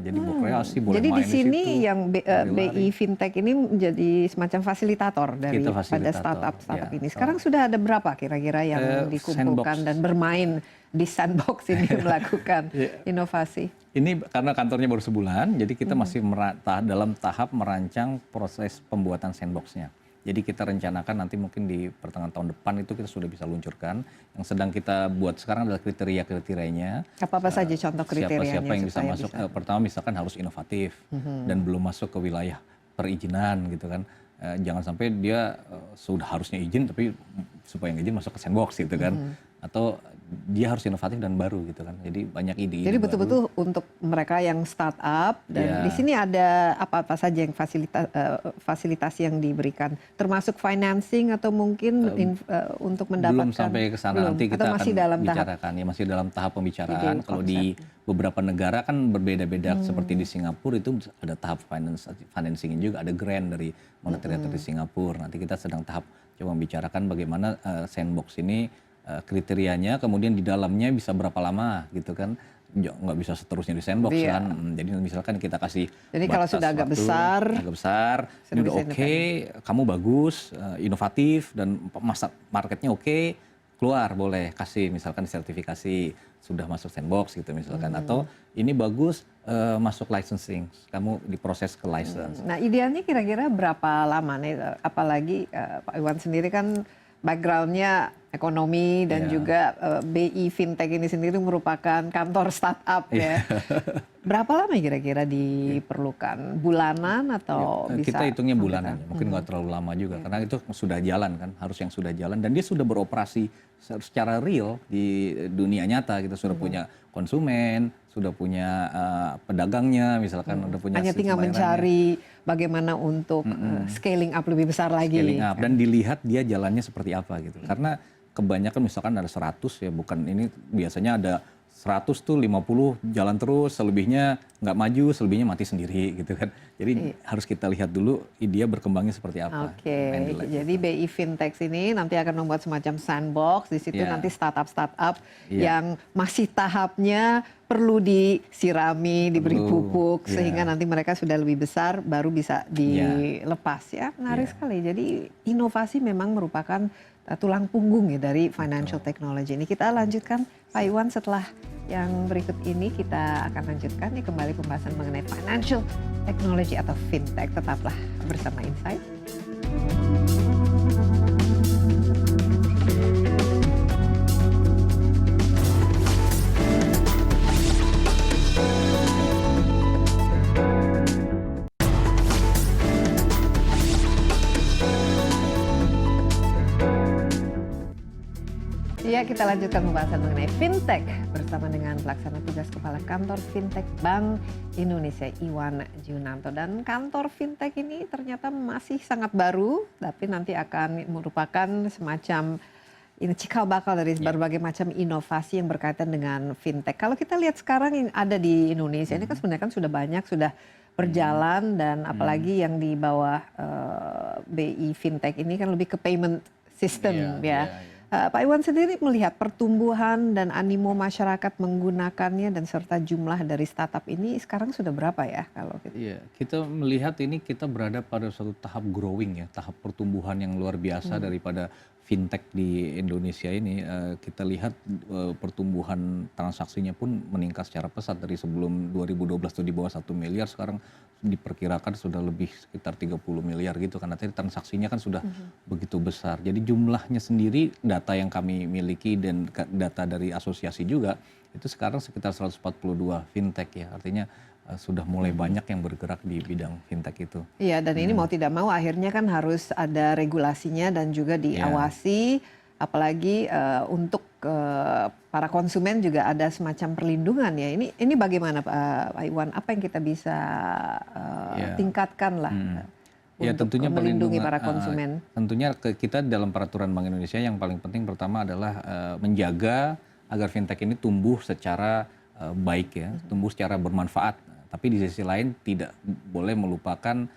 jadi berkreasi, boleh Jadi main di sini situ, yang boleh BI lari. Fintech ini menjadi semacam fasilitator dari Kita pada fasilitator, startup ya. ini. Sekarang sudah ada berapa kira-kira yang dikumpulkan sandbox. dan bermain di sandbox ini melakukan inovasi? Ini karena kantornya baru sebulan, jadi kita masih dalam tahap merancang proses pembuatan sandboxnya. Jadi kita rencanakan nanti mungkin di pertengahan tahun depan itu kita sudah bisa luncurkan. Yang sedang kita buat sekarang adalah kriteria-kriterianya. Apa-apa saja contoh kriterianya? Siapa yang bisa supaya masuk? Pertama misalkan harus inovatif dan belum masuk ke wilayah perizinan gitu kan. Jangan sampai dia sudah harusnya izin tapi supaya izin masuk ke sandbox gitu kan. Atau dia harus inovatif dan baru gitu kan. Jadi banyak ide-ide Jadi baru. betul-betul untuk mereka yang startup dan di sini ada apa-apa saja yang fasilitasi yang diberikan, termasuk financing atau mungkin untuk mendapatkan. Belum sampai ke sana, nanti kita atau masih akan dalam bicarakan. Ya masih dalam tahap pembicaraan. Ide Kalau di beberapa negara kan berbeda-beda. Seperti di Singapura itu ada tahap financing juga, ada grant dari Monetary Authority Singapura. Nanti kita sedang tahap coba membicarakan bagaimana sandbox ini kriterianya, kemudian di dalamnya bisa berapa lama gitu kan, nggak bisa seterusnya di sandbox kan. Jadi misalkan kita kasih Jadi kalau sudah agak besar, ini udah oke, kamu bagus, inovatif dan marketnya oke, keluar boleh kasih misalkan sertifikasi sudah masuk sandbox gitu misalkan, atau ini bagus masuk licensing, kamu diproses ke license. Nah idealnya kira-kira berapa lama nih, apalagi Pak Iwan sendiri kan backgroundnya ekonomi dan juga BI Fintech ini sendiri merupakan kantor startup ya. Berapa lama kira-kira diperlukan? Bulanan atau bisa? Kita hitungnya bulanan, mungkin nggak terlalu lama juga karena itu sudah jalan kan, harus yang sudah jalan dan dia sudah beroperasi secara real di dunia nyata. Kita sudah punya konsumen, sudah punya pedagangnya, misalkan udah punya. Hanya tinggal mencari bagaimana untuk scaling up lebih besar lagi. Scaling up dan dilihat dia jalannya seperti apa gitu. Karena kebanyakan misalkan ada 100 ya, bukan ini biasanya ada 100 tuh 50 jalan terus, selebihnya nggak maju, selebihnya mati sendiri gitu kan. Jadi harus kita lihat dulu dia berkembangnya seperti apa. Oke, jadi BI Fintech ini nanti akan membuat semacam sandbox, di situ nanti startup-startup yang masih tahapnya perlu disirami, diberi pupuk, sehingga nanti mereka sudah lebih besar, baru bisa dilepas ya. Menarik sekali, jadi inovasi memang merupakan tulang punggung ya dari financial technology ini. Kita lanjutkan Pak Iwan setelah yang berikut ini, kita akan lanjutkan nih kembali pembahasan mengenai financial technology atau fintech. Tetaplah bersama Insight. Ya, kita lanjutkan pembahasan mengenai fintech bersama dengan pelaksana tugas Kepala Kantor Fintech Bank Indonesia Iwan Junanto. Dan kantor fintech ini ternyata masih sangat baru, tapi nanti akan merupakan semacam cikal bakal dari berbagai macam inovasi yang berkaitan dengan fintech. Kalau kita lihat sekarang yang ada di Indonesia ini kan sebenarnya kan sudah banyak, sudah berjalan, dan apalagi yang di bawah BI Fintech ini kan lebih ke payment system ya. Pak Iwan sendiri melihat pertumbuhan dan animo masyarakat menggunakannya dan serta jumlah dari startup ini sekarang sudah berapa ya kalau kita? Iya, kita melihat ini kita berada pada suatu tahap growing ya, tahap pertumbuhan yang luar biasa daripada fintech di Indonesia ini. Kita lihat pertumbuhan transaksinya pun meningkat secara pesat dari sebelum 2012 itu di bawah 1 miliar, sekarang diperkirakan sudah lebih sekitar 30 miliar gitu kan. Artinya transaksinya kan sudah begitu besar. Jadi jumlahnya sendiri, data yang kami miliki dan data dari asosiasi juga, itu sekarang sekitar 142 fintech ya. Artinya sudah mulai banyak yang bergerak di bidang fintech itu. Iya, dan ini mau tidak mau akhirnya kan harus ada regulasinya dan juga diawasi, apalagi untuk para konsumen juga ada semacam perlindungan ya. Ini bagaimana Pak Iwan? Apa yang kita bisa tingkatkan lah? Ya, untuk tentunya melindungi perlindungan, para konsumen? tentunya kita dalam peraturan Bank Indonesia yang paling penting pertama adalah menjaga agar fintech ini tumbuh secara baik ya, tumbuh secara bermanfaat. Tapi di sisi lain tidak boleh melupakan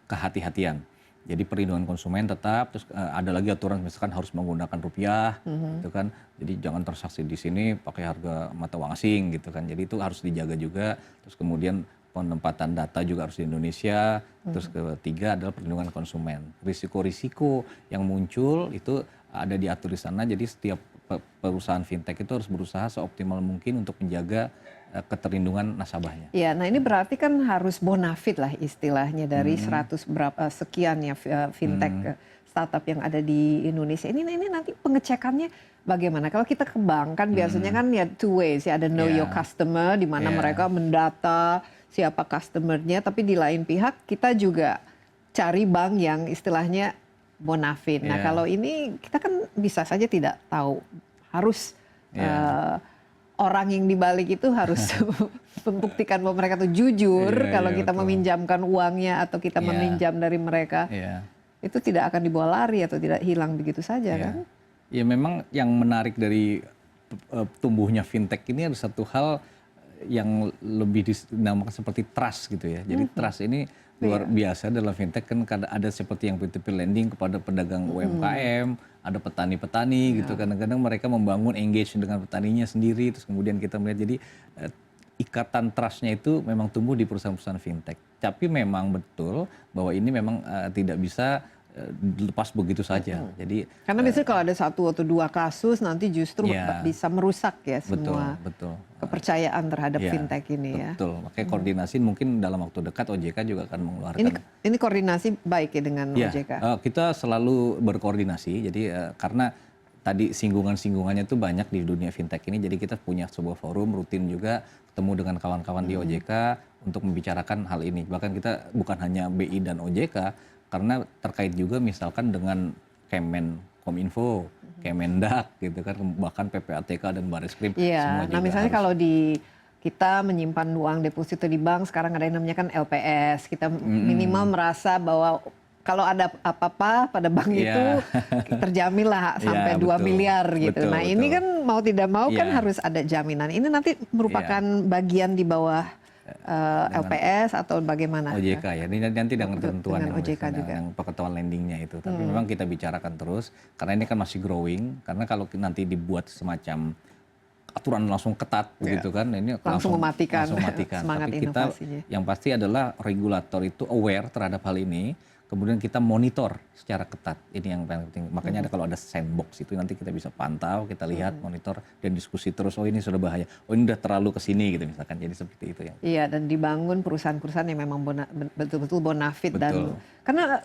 kehati-hatian. Jadi perlindungan konsumen tetap, terus ada lagi aturan misalkan harus menggunakan rupiah, gitu kan. Jadi jangan transaksi di sini pakai harga mata uang asing, gitu kan. Jadi itu harus dijaga juga. Terus kemudian penempatan data juga harus di Indonesia. Terus ketiga adalah perlindungan konsumen. Risiko-risiko yang muncul itu ada diatur di sana. Jadi setiap perusahaan fintech itu harus berusaha seoptimal mungkin untuk menjaga keterlindungan nasabahnya. Ya, nah ini berarti kan harus bonafit lah istilahnya dari 100 berapa sekian ya fintech startup yang ada di Indonesia. Ini nanti pengecekannya bagaimana? Kalau kita ke bank kan biasanya kan ya two ways ya, ada know your customer di mana mereka mendata siapa customernya, tapi di lain pihak kita juga cari bank yang istilahnya bonafit. Nah, kalau ini kita kan bisa saja tidak tahu, harus orang yang dibalik itu harus membuktikan bahwa mereka itu jujur kalau kita meminjamkan uangnya atau kita meminjam dari mereka. Itu tidak akan dibawa lari atau tidak hilang begitu saja kan? Ya memang yang menarik dari tumbuhnya fintech ini ada satu hal yang lebih dinamakan seperti trust gitu ya. Jadi trust ini luar biasa dalam fintech kan ada seperti yang P2P lending kepada pedagang UMKM, ada petani-petani gitu. Kadang-kadang mereka membangun engage dengan petaninya sendiri, terus kemudian kita melihat jadi ikatan trustnya itu memang tumbuh di perusahaan-perusahaan fintech. Tapi memang betul bahwa ini memang tidak bisa dilepas begitu saja. Jadi karena biasanya kalau ada satu atau dua kasus nanti justru bisa merusak ya semua kepercayaan terhadap fintech ini ya. Betul. Makanya koordinasi mungkin dalam waktu dekat OJK juga akan mengeluarkan. Ini koordinasi baik ya dengan OJK. Kita selalu berkoordinasi. Jadi karena tadi singgungan-singgungannya itu banyak di dunia fintech ini. Jadi kita punya sebuah forum rutin juga ketemu dengan kawan-kawan di OJK untuk membicarakan hal ini. Bahkan kita bukan hanya BI dan OJK, karena terkait juga misalkan dengan Kominfo, Kemendak gitu kan, bahkan PPATK dan Bareskrim semua juga. Nah misalnya kalau kita menyimpan uang deposito di bank, sekarang ada yang namanya kan LPS, kita minimal merasa bahwa kalau ada apa-apa pada bank itu terjamin lah sampai 2 miliar gitu. Nah ini kan mau tidak mau kan harus ada jaminan. Ini nanti merupakan bagian di bawah LPS atau bagaimana? OJK ya, ini nanti dengan ketentuan dengan OJK juga. Yang pengetahuan lendingnya itu. Tapi memang kita bicarakan terus, karena ini kan masih growing, karena kalau nanti dibuat semacam aturan langsung ketat begitu kan, ini langsung mematikan semangat Tapi kita inovasinya. yang pasti adalah regulator itu aware terhadap hal ini, kemudian kita monitor secara ketat. Ini yang paling penting. Makanya kalau ada sandbox itu nanti kita bisa pantau, kita lihat, monitor dan diskusi terus. Oh ini sudah bahaya. Oh ini udah terlalu kesini gitu misalkan. Jadi seperti itu ya. Iya, dan dibangun perusahaan-perusahaan yang memang betul-betul bonafit dan karena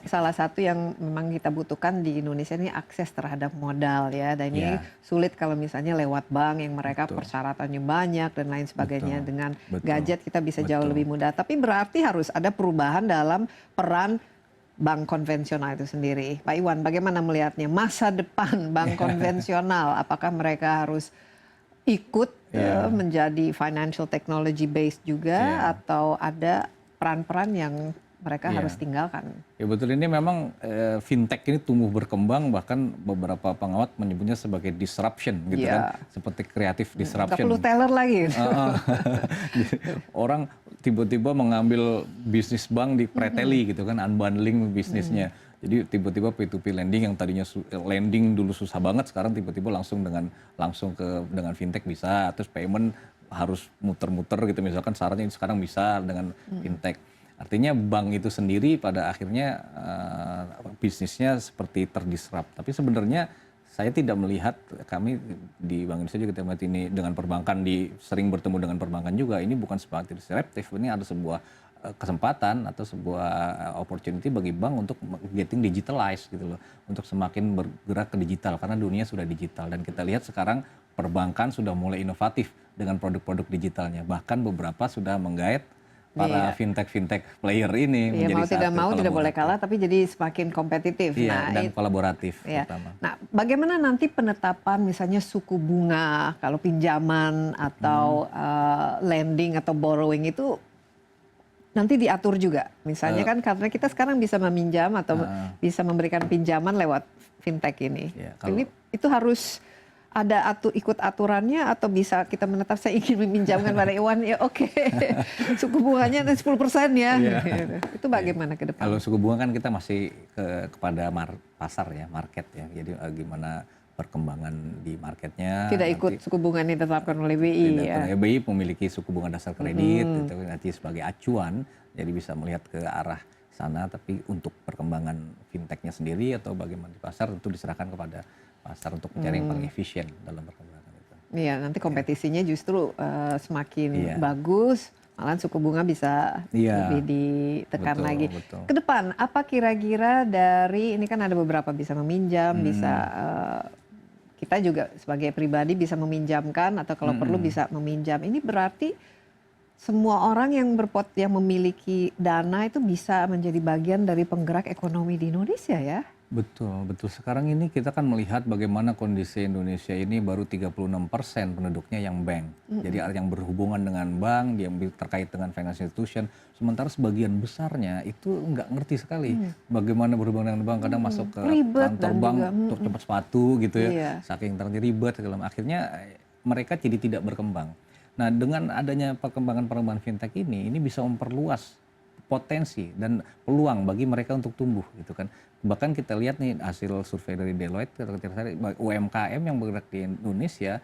salah satu yang memang kita butuhkan di Indonesia ini akses terhadap modal ya. Dan ini sulit kalau misalnya lewat bank yang mereka persyaratannya banyak dan lain sebagainya. Dengan gadget kita bisa jauh lebih mudah. Tapi berarti harus ada perubahan dalam peran bank konvensional itu sendiri. Pak Iwan, bagaimana melihatnya masa depan bank konvensional? Apakah mereka harus ikut menjadi financial technology based juga atau ada peran-peran yang mereka harus tinggalkan? Ya betul, ini memang fintech ini tumbuh berkembang, bahkan beberapa pengawat menyebutnya sebagai disruption gitu kan, seperti kreatif disruption. Nggak perlu teller lagi. Orang tiba-tiba mengambil bisnis bank di preteli gitu kan, unbundling bisnisnya. Jadi tiba-tiba P2P lending yang tadinya lending dulu susah banget, sekarang tiba-tiba langsung dengan fintech bisa, terus payment harus muter-muter gitu misalkan, syaratnya sekarang bisa dengan fintech. Artinya bank itu sendiri pada akhirnya bisnisnya seperti terdisrupt. Tapi sebenarnya saya tidak melihat, kami di Bank Indonesia juga kita melihat ini dengan perbankan, sering bertemu dengan perbankan juga, ini bukan seperti disruptif, ini ada sebuah kesempatan atau sebuah opportunity bagi bank untuk getting digitalized gitu loh, untuk semakin bergerak ke digital karena dunia sudah digital. Dan kita lihat sekarang perbankan sudah mulai inovatif dengan produk-produk digitalnya, bahkan beberapa sudah menggait para fintech player ini menjadi mau tidak mau tidak boleh kalah, tapi jadi semakin kompetitif. Dan kolaboratif terutama. Nah, bagaimana nanti penetapan misalnya suku bunga kalau pinjaman atau lending atau borrowing itu nanti diatur juga. Misalnya kan karena kita sekarang bisa meminjam atau bisa memberikan pinjaman lewat fintech ini. Ya, kalau- Ini itu harus ada ikut aturannya atau bisa kita menetap saya ingin meminjamkan pada Iwan ya oke suku bunganya 10% ya. Gitu. Itu bagaimana ke depan? Kalau suku bunga kan kita masih kepada pasar ya, market ya. Jadi gimana perkembangan di marketnya. Tidak ikut suku bunga ini ditetapkan oleh BI ya. BI memiliki suku bunga dasar kredit itu nanti sebagai acuan, jadi bisa melihat ke arah sana. Tapi untuk perkembangan fintechnya sendiri atau bagaimana di pasar tentu diserahkan kepada pasar untuk mencari yang paling efisien dalam perkembangan itu. Iya, nanti kompetisinya justru semakin Iya. bagus, malah suku bunga bisa Iya. lebih ditekan Betul, lagi. betul. Ke depan, apa kira-kira dari ini kan ada beberapa bisa meminjam, bisa kita juga sebagai pribadi bisa meminjamkan atau kalau perlu bisa meminjam. Ini berarti semua orang yang yang memiliki dana itu bisa menjadi bagian dari penggerak ekonomi di Indonesia ya. Betul, betul. Sekarang ini kita kan melihat bagaimana kondisi Indonesia ini baru 36% penduduknya yang bank. Jadi yang berhubungan dengan bank, yang terkait dengan financial institution. Sementara sebagian besarnya itu nggak ngerti sekali bagaimana berhubungan dengan bank. Kadang masuk ke Ribet kantor dan bank juga, untuk cepat sepatu gitu ya. Iya. Saking terlalu ribet, akhirnya mereka jadi tidak berkembang. Nah, dengan adanya perkembangan fintech ini bisa memperluas potensi dan peluang bagi mereka untuk tumbuh gitu kan. Bahkan kita lihat nih hasil survei dari Deloitte, UMKM yang bergerak di Indonesia,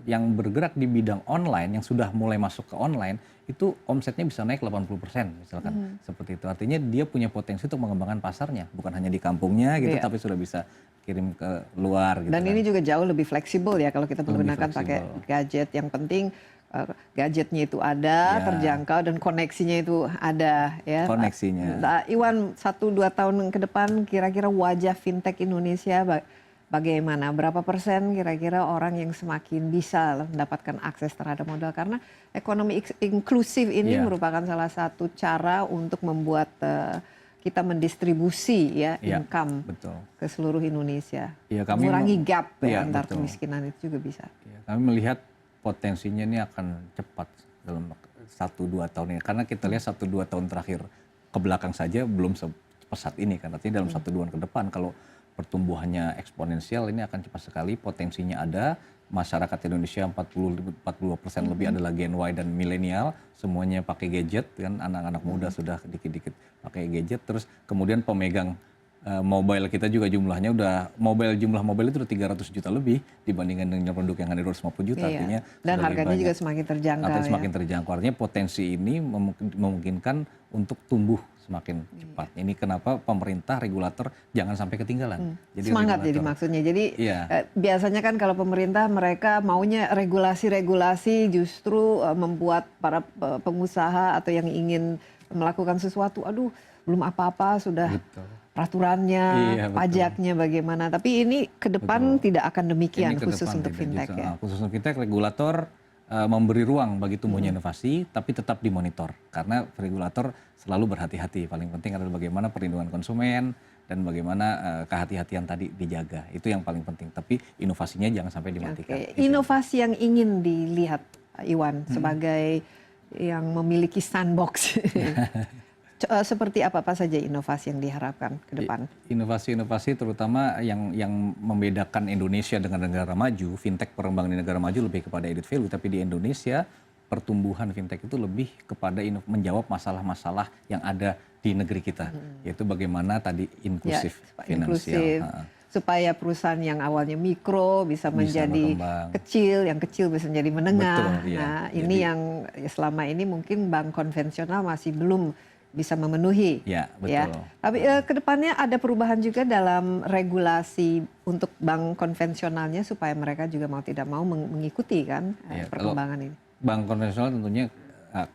yang bergerak di bidang online, yang sudah mulai masuk ke online, itu omsetnya bisa naik 80% misalkan. Seperti itu. Artinya dia punya potensi untuk mengembangkan pasarnya, bukan hanya di kampungnya gitu, Iya. tapi sudah bisa kirim ke luar gitu. Dan kan. ini juga jauh lebih fleksibel ya kalau kita Lebih menggunakan pakai fleksibel. gadget. Yang penting gadgetnya itu ada, Ya. terjangkau dan koneksinya itu ada ya. Koneksinya. Nah, Iwan 1-2 tahun ke depan kira-kira wajah fintech Indonesia bagaimana? Berapa persen kira-kira orang yang semakin bisa mendapatkan akses terhadap modal? Karena ekonomi inklusif ini Ya. merupakan salah satu cara untuk membuat kita mendistribusi ya Ya, income betul. ke seluruh Indonesia. Ya, kami Mengurangi gap ya, antar betul. kemiskinan itu juga bisa. Ya, kami melihat potensinya ini akan cepat dalam 1-2 tahun ini. Karena kita lihat 1-2 tahun terakhir ke belakang saja belum sepesat ini kan. Artinya dalam 1-2 tahun ke depan kalau pertumbuhannya eksponensial ini akan cepat sekali, potensinya ada. Masyarakat Indonesia 42% lebih adalah Gen Y dan milenial, semuanya pakai gadget kan, anak-anak muda sudah dikit-dikit pakai gadget. Terus kemudian pemegang mobile kita juga jumlah mobile itu udah 300 juta lebih dibandingkan dengan penduduk yang hanya 250 juta. Iya. Artinya Dan sudah harganya lebih juga banyak. semakin terjangkau Artinya ya. semakin terjangkau. Artinya potensi ini memungkinkan untuk tumbuh semakin cepat. Ini kenapa pemerintah, regulator jangan sampai ketinggalan. Semangat jadi regulator- maksudnya. Jadi Iya. biasanya kan kalau pemerintah mereka maunya regulasi-regulasi justru membuat para pengusaha atau yang ingin melakukan sesuatu, aduh belum apa-apa sudah Betul. peraturannya, Iya, betul. pajaknya bagaimana. Tapi ini ke depan Betul. tidak akan demikian Ini ke khusus depan untuk tidak fintech gitu. ya. Khusus untuk fintech, regulator memberi ruang bagi tumbuhnya inovasi, tapi tetap dimonitor. Karena regulator selalu berhati-hati. Paling penting adalah bagaimana perlindungan konsumen dan bagaimana kehati-hatian tadi dijaga. Itu yang paling penting. Tapi inovasinya jangan sampai dimatikan. Oke. Itu. Inovasi yang ingin dilihat Iwan sebagai yang memiliki sandbox. Seperti apa saja inovasi yang diharapkan ke depan? Inovasi-inovasi terutama yang membedakan Indonesia dengan negara maju, fintech perkembangan di negara maju lebih kepada added value, tapi di Indonesia pertumbuhan fintech itu lebih kepada menjawab masalah-masalah yang ada di negeri kita, yaitu bagaimana tadi inklusif finansial. Inklusif, supaya perusahaan yang awalnya mikro bisa menjadi berkembang. kecil, yang kecil bisa menjadi menengah. Betul, iya. Nah, ini Jadi- yang selama ini mungkin bank konvensional masih belum bisa memenuhi. Ya, betul. Tapi kedepannya ada perubahan juga dalam regulasi untuk bank konvensionalnya supaya mereka juga mau tidak mau mengikuti kan Ya, perkembangan ini. Bank konvensional tentunya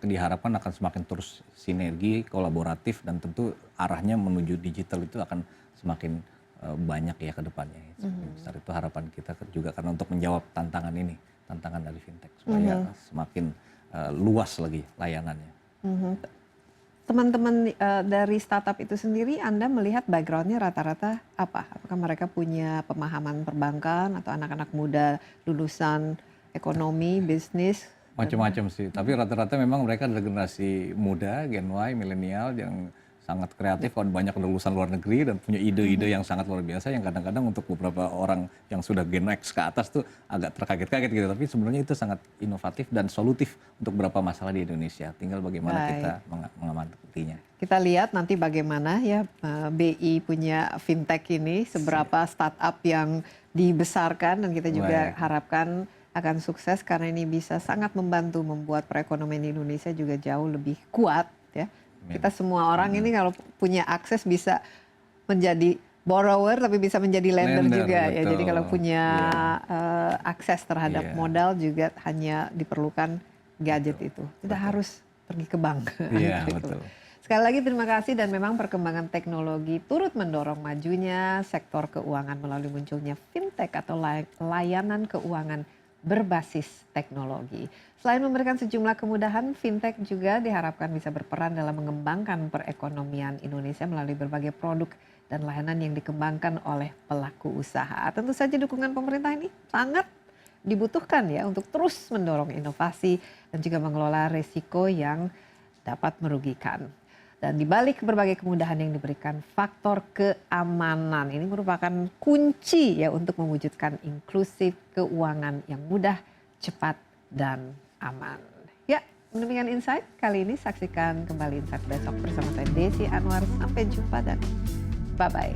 diharapkan akan semakin terus sinergi, kolaboratif, dan tentu arahnya menuju digital itu akan semakin banyak ya ke depannya. Semakin besar itu harapan kita juga karena untuk menjawab tantangan ini, tantangan dari fintech supaya semakin luas lagi layanannya. Teman-teman dari startup itu sendiri, Anda melihat backgroundnya rata-rata apa? Apakah mereka punya pemahaman perbankan atau anak-anak muda lulusan ekonomi, bisnis? Macam-macam sih, tapi rata-rata memang mereka adalah generasi muda, Gen Y, milenial yang sangat kreatif, banyak lulusan luar negeri dan punya ide-ide yang sangat luar biasa yang kadang-kadang untuk beberapa orang yang sudah Gen X ke atas tuh agak terkaget-kaget gitu. Tapi sebenarnya itu sangat inovatif dan solutif untuk beberapa masalah di Indonesia. Tinggal bagaimana kita mengamatinya. Kita lihat nanti bagaimana ya BI punya fintech ini, seberapa startup yang dibesarkan dan kita juga harapkan akan sukses karena ini bisa sangat membantu membuat perekonomian Indonesia juga jauh lebih kuat ya. Kita semua orang ini kalau punya akses bisa menjadi borrower tapi bisa menjadi lender juga ya. Jadi kalau punya akses terhadap modal juga hanya diperlukan gadget itu. Tidak harus pergi ke bank. Iya, betul. Sekali lagi terima kasih dan memang perkembangan teknologi turut mendorong majunya sektor keuangan melalui munculnya fintech atau layanan keuangan berbasis teknologi. Selain memberikan sejumlah kemudahan, fintech juga diharapkan bisa berperan dalam mengembangkan perekonomian Indonesia melalui berbagai produk dan layanan yang dikembangkan oleh pelaku usaha. Tentu saja dukungan pemerintah ini sangat dibutuhkan ya untuk terus mendorong inovasi dan juga mengelola risiko yang dapat merugikan. Dan di balik berbagai kemudahan yang diberikan, faktor keamanan ini merupakan kunci ya untuk mewujudkan inklusif keuangan yang mudah, cepat, dan aman. Ya, demikian Insight kali ini. Saksikan kembali Insight besok bersama saya Desi Anwar. Sampai jumpa dan bye-bye.